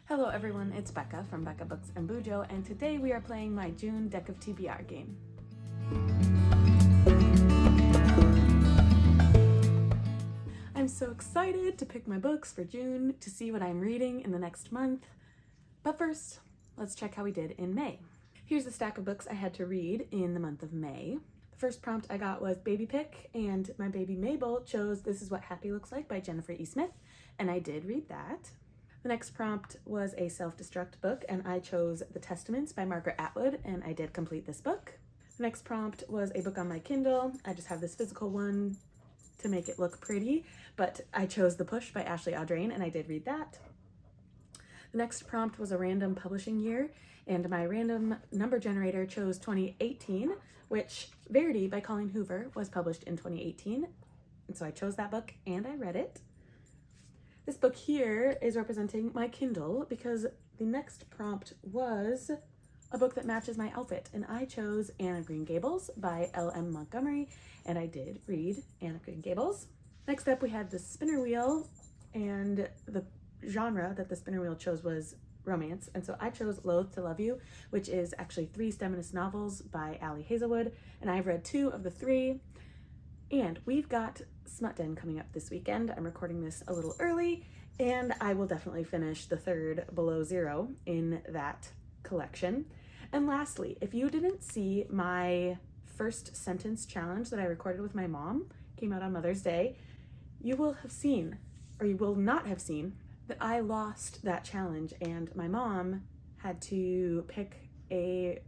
Hello everyone, it's Becca from Becca Books and Bujo, and today we are playing my June deck of TBR game. I'm so excited to pick my books for June, to see what I'm reading in the next month. But first, let's check how we did in May. Here's the stack of books I had to read in the month of May. The first prompt I got was Baby Pick, and my baby Mabel chose This Is What Happy Looks Like by Jennifer E. Smith, and I did read that. The next prompt was a self-destruct book, and I chose The Testaments by Margaret Atwood, and I did complete this book. The next prompt was a book on my Kindle. I just have this physical one to make it look pretty, but I chose The Push by Ashley Audrain, and I did read that. The next prompt was a random publishing year, and my random number generator chose 2018, which Verity by Colleen Hoover was published in 2018, and so I chose that book and I read it. This book here is representing my Kindle because the next prompt was a book that matches my outfit, and I chose Anne of Green Gables by L.M. Montgomery, and I did read Anne of Green Gables. Next up we had the spinner wheel, and the genre that the spinner wheel chose was romance, and so I chose Loath to Love You, which is actually 3 feminist novels by Ali Hazelwood, and I've read 2 of the 3. And we've got Smut Den coming up this weekend. I'm recording this a little early, and I will definitely finish the 3rd Below Zero in that collection. And lastly, if you didn't see my first sentence challenge that I recorded with my mom, came out on Mother's Day, you will have seen, or you will not have seen, that I lost that challenge, and my mom had to pick a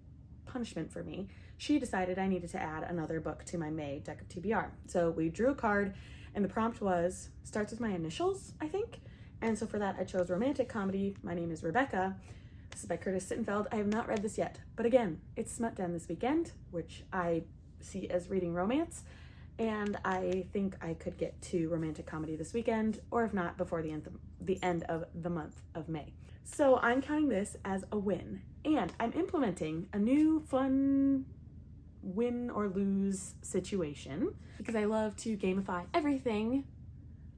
punishment for me. She decided I needed to add another book to my May deck of TBR. So we drew a card, and the prompt was, starts with my initials, I think. And so for that, I chose romantic comedy. My name is Rebecca. This is by Curtis Sittenfeld. I have not read this yet, but again, it's Smut Den this weekend, which I see as reading romance. And I think I could get to romantic comedy this weekend, or if not, before the end of the month of May. So I'm counting this as a win. And I'm implementing a new fun win or lose situation because I love to gamify everything.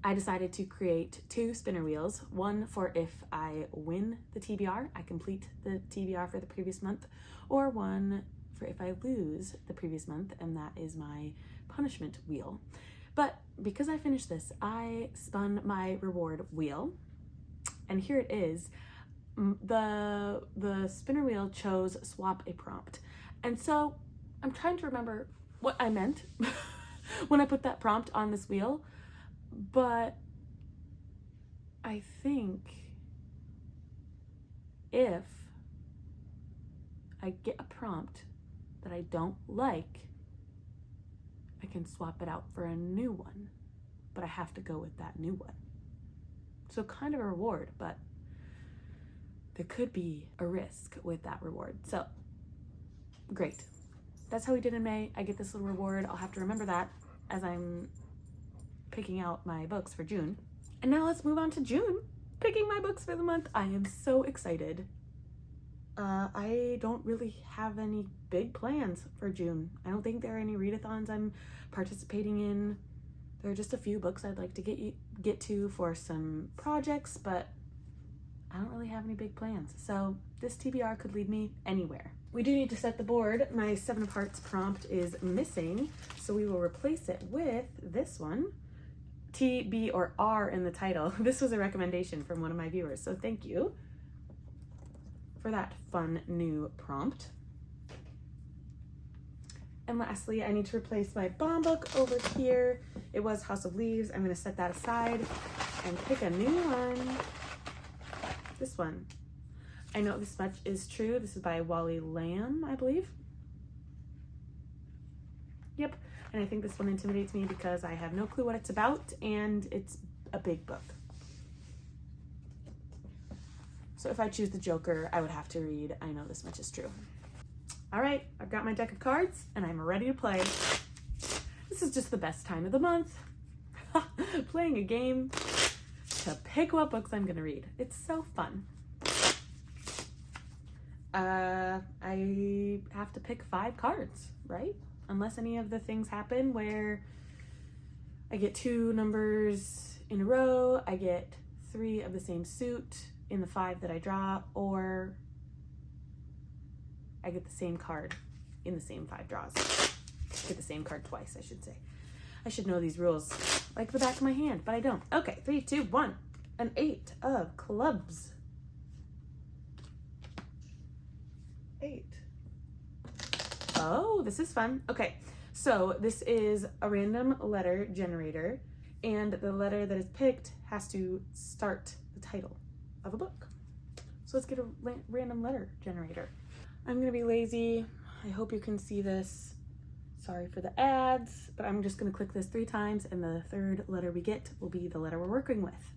I decided to create 2 spinner wheels, one for if I win the TBR, I complete the TBR for the previous month, or one for if I lose the previous month, and that is my punishment wheel. But because I finished this, I spun my reward wheel, and here it is. The spinner wheel chose swap a prompt, and so I'm trying to remember what I meant when I put that prompt on this wheel, but I think if I get a prompt that I don't like, I can swap it out for a new one, but I have to go with that new one. So kind of a reward, but there could be a risk with that reward. So great. That's how we did in May. I get this little reward. I'll have to remember that as I'm picking out my books for June. And now let's move on to June, picking my books for the month. I am so excited. I don't really have any big plans for June. I don't think there are any readathons I'm participating in. There are just a few books I'd like to get to for some projects, but I don't really have any big plans. So this TBR could lead me anywhere. We do need to set the board. My 7 of Hearts prompt is missing, so we will replace it with this one. T, B, or R in the title. This was a recommendation from one of my viewers, so thank you for that fun new prompt. And lastly, I need to replace my bomb book over here. It was House of Leaves. I'm gonna set that aside and pick a new one. This one. I Know This Much Is True. This is by Wally Lamb, I believe. Yep, and I think this one intimidates me because I have no clue what it's about, and it's a big book. So if I choose the Joker, I would have to read I Know This Much Is True. All right, I've got my deck of cards, and I'm ready to play. This is just the best time of the month. Playing a game to pick what books I'm gonna read. It's so fun. I have to pick 5 cards, right? Unless any of the things happen where I get 2 numbers in a row, I get 3 of the same suit, in the 5 that I draw, or I get the same card in the same 5 draws. Get the same card twice, I should say. I should know these rules like the back of my hand, but I don't. Okay, 3, 2, 1. An 8 of clubs. 8. Oh, this is fun. Okay, so this is a random letter generator, and the letter that is picked has to start the title of a book. So let's get a random letter generator. I'm gonna be lazy. I hope you can see this. Sorry for the ads, but I'm just gonna click this 3 times, and the 3rd letter we get will be the letter we're working with.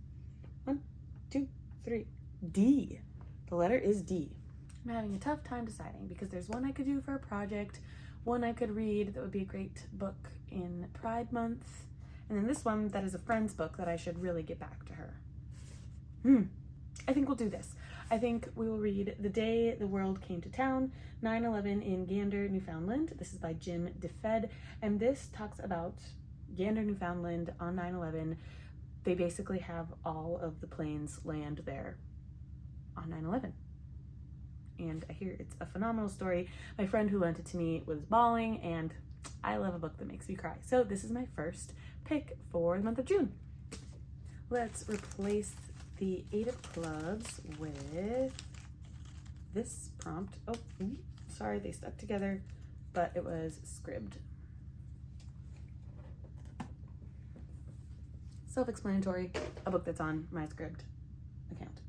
1, 2, 3. D. The letter is D. I'm having a tough time deciding because there's one I could do for a project, one I could read that would be a great book in Pride Month, and then this one that is a friend's book that I should really get back to her. I think we'll do this. I think we will read The Day the World Came to Town, 9/11 in Gander, Newfoundland. This is by Jim DeFed, and this talks about Gander, Newfoundland on 9/11. They basically have all of the planes land there on 9/11. And I hear it's a phenomenal story. My friend who lent it to me was bawling, and I love a book that makes me cry. So this is my first pick for the month of June. Let's replace the 8 of clubs with this prompt. Oh, sorry, they stuck together, but it was scribbed. Self-explanatory, a book that's on my scribbed account.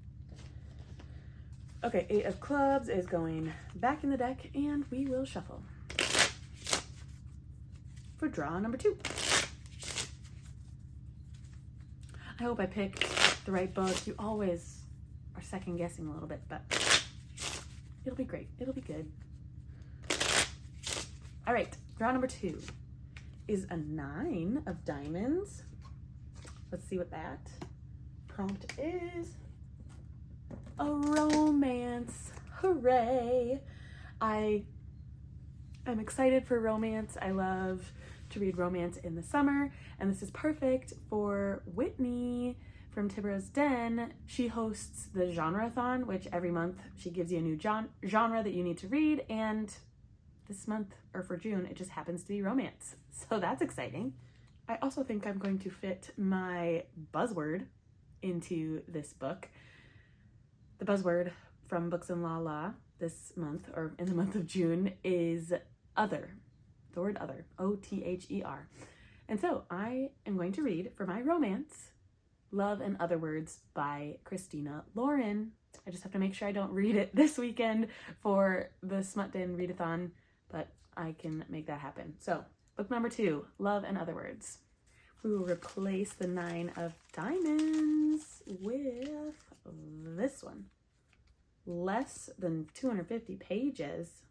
Okay, 8 of clubs is going back in the deck, and we will shuffle for draw number 2. I hope I picked the right book. You always are second guessing a little bit, but it'll be great. It'll be good. All right, draw number 2 is a 9 of diamonds. Let's see what that prompt is. A romance. Hooray. I'm excited for romance. I love to read romance in the summer, and this is perfect for Whitney from TBR's Den. She hosts the Genre-thon, which every month she gives you a new genre that you need to read, and this month, or for June, it just happens to be romance. So that's exciting. I also think I'm going to fit my buzzword into this book. The buzzword from Books and La La this month, or in the month of June, is other. The word other, O-T-H-E-R. And so I am going to read for my romance, Love and Other Words by Christina Lauren. I just have to make sure I don't read it this weekend for the Smut Den readathon, but I can make that happen. So book number 2, Love and Other Words. We will replace the 9 of diamonds with this one. Less than 250 pages.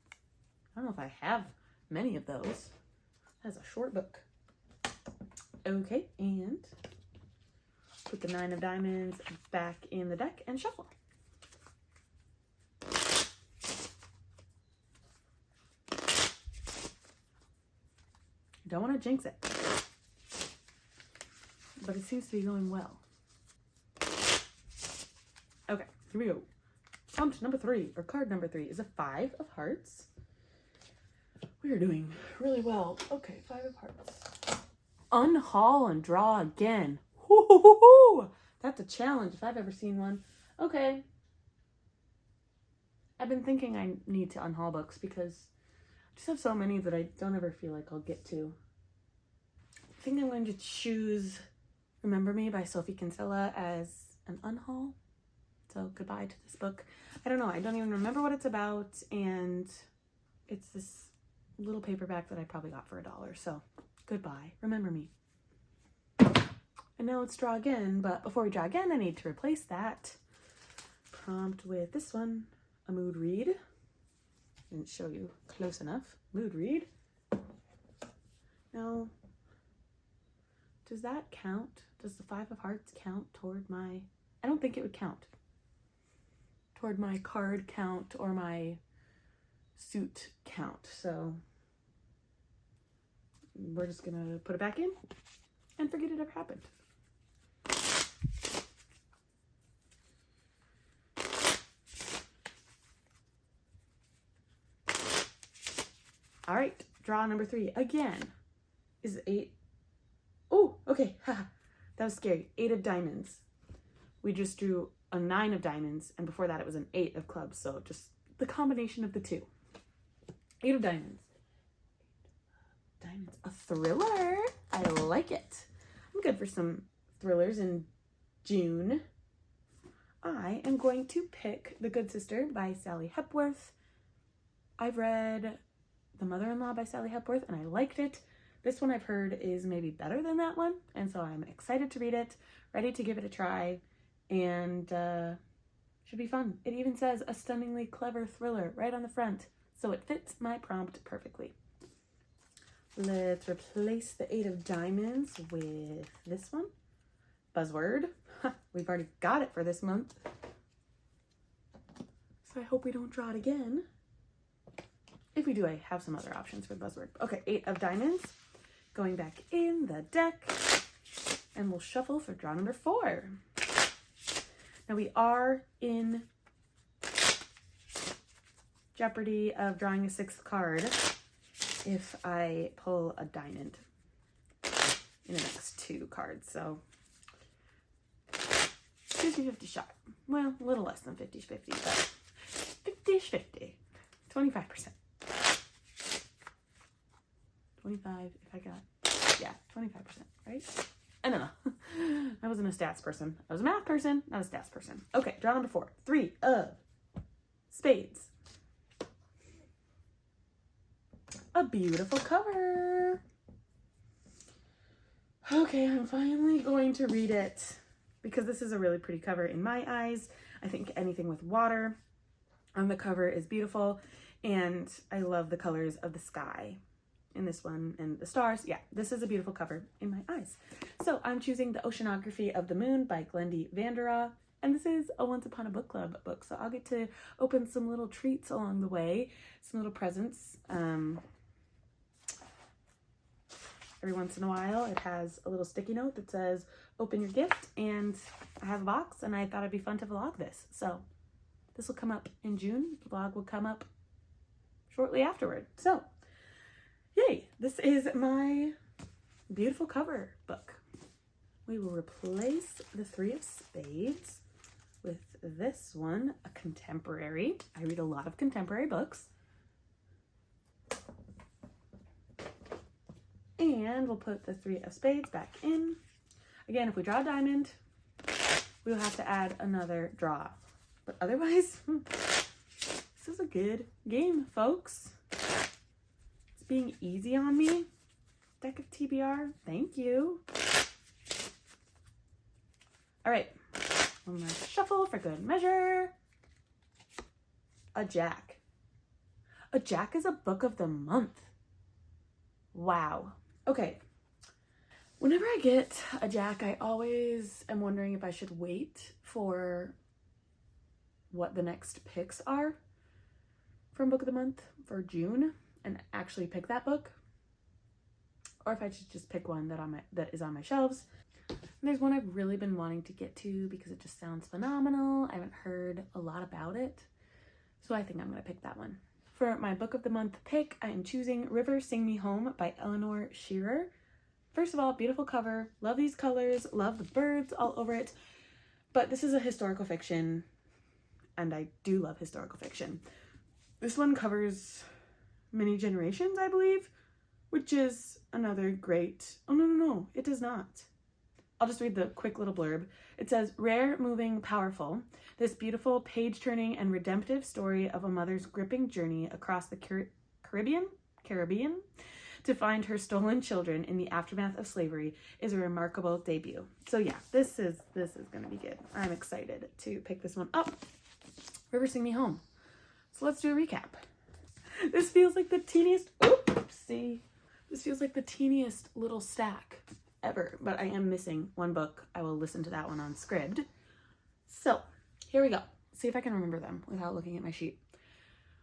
I don't know if I have many of those. That's a short book. Okay, and put the 9 of diamonds back in the deck and shuffle. Don't want to jinx it, but it seems to be going well. Okay, here we go. Prompt number 3, or card number 3, is a 5 of hearts. We are doing really well. Okay, 5 of hearts. Unhaul and draw again. Woo-hoo-hoo-hoo! That's a challenge if I've ever seen one. Okay. I've been thinking I need to unhaul books because I just have so many that I don't ever feel like I'll get to. I think I'm going to choose Remember Me by Sophie Kinsella as an unhaul. So goodbye to this book. I don't know. I don't even remember what it's about, and it's this little paperback that I probably got for $1. So goodbye. Remember Me. And now let's draw again, but before we draw again, I need to replace that prompt with this one, a mood read. Didn't show you close enough. Mood read. Now, does that count? Does the 5 of hearts count toward my, I don't think it would count toward my card count or my suit count. So we're just gonna put it back in and forget it ever happened. All right, draw number 3 again. Is 8? Oh, okay. That was scary. 8 of diamonds. We just drew a 9 of diamonds, and before that it was an 8 of clubs. So just the combination of the two. 8 of diamonds. Diamonds. A thriller. I like it. I'm good for some thrillers in June. I am going to pick The Good Sister by Sally Hepworth. I've read The Mother-in-Law by Sally Hepworth and I liked it. This one I've heard is maybe better than that one, and so I'm excited to read it, ready to give it a try, and should be fun. It even says a stunningly clever thriller right on the front, so it fits my prompt perfectly. Let's replace the 8 of diamonds with this one. Buzzword. We've already got it for this month. So I hope we don't draw it again. If we do, I have some other options for the buzzword. Okay, 8 of diamonds. Going back in the deck. And we'll shuffle for draw number 4. Now we are in jeopardy of drawing a 6th card if I pull a diamond in the next 2 cards. So 50-50 shot. Well, a little less than 50-50, but 50-50. 25%. 25 if I got, yeah, 25%, right? I don't know. I wasn't a stats person. I was a math person, not a stats person. Okay, draw number 4. 3 of spades. A beautiful cover. Okay, I'm finally going to read it because this is a really pretty cover in my eyes. I think anything with water on the cover is beautiful, and I love the colors of the sky in this one and the stars. Yeah, this is a beautiful cover in my eyes. So I'm choosing The Oceanography of the Moon by Glendy Vandera, and this is a Once Upon a Book Club book, so I'll get to open some little treats along the way, some little presents. Every once in a while it has a little sticky note that says open your gift, and I have a box and I thought it'd be fun to vlog this. So this will come up in June. The vlog will come up shortly afterward. So yay, this is my beautiful cover book. We will replace the 3 of spades with this one, a contemporary. I read a lot of contemporary books. And we'll put the 3 of spades back in. Again, if we draw a diamond, we'll have to add another draw. But otherwise, this is a good game, folks. It's being easy on me. Deck of TBR, thank you. All right, one more shuffle for good measure. A jack. A jack is a book of the month. Wow. Okay. Whenever I get a jack, I always am wondering if I should wait for what the next picks are from book of the month for June and actually pick that book, or if I should just pick one that is on my shelves. And there's one I've really been wanting to get to because it just sounds phenomenal. I haven't heard a lot about it, so I think I'm going to pick that one. For my book of the month pick, I am choosing River Sing Me Home by Eleanor Shearer. First of all, beautiful cover. Love these colors. Love the birds all over it. But this is a historical fiction, and I do love historical fiction. This one covers many generations, I believe, which is another great... Oh, no, it does not. I'll just read the quick little blurb. It says, rare, moving, powerful. This beautiful, page-turning, and redemptive story of a mother's gripping journey across the Caribbean to find her stolen children in the aftermath of slavery is a remarkable debut. So yeah, this is gonna be good. I'm excited to pick this one up. River Sing Me Home. So let's do a recap. This feels like the teeniest, this feels like the teeniest little stack ever, but I am missing one book. I will listen to that one on Scribd. So here we go. See if I can remember them without looking at my sheet.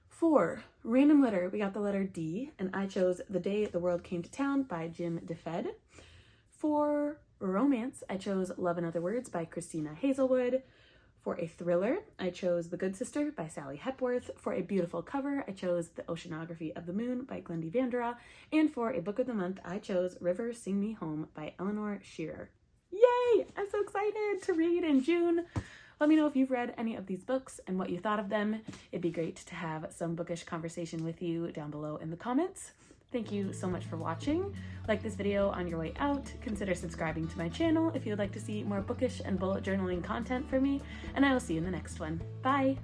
For random letter, we got the letter D, and I chose The Day the World Came to Town by Jim DeFed. For romance, I chose Love and Other Words by Christina Hazelwood. For a thriller, I chose The Good Sister by Sally Hepworth. For a beautiful cover, I chose The Oceanography of the Moon by Glendy Vandera. And for a book of the month, I chose River Sing Me Home by Eleanor Shearer. Yay! I'm so excited to read in June. Let me know if you've read any of these books and what you thought of them. It'd be great to have some bookish conversation with you down below in the comments. Thank you so much for watching. Like this video on your way out. Consider subscribing to my channel if you would like to see more bookish and bullet journaling content from me, and I will see you in the next one. Bye!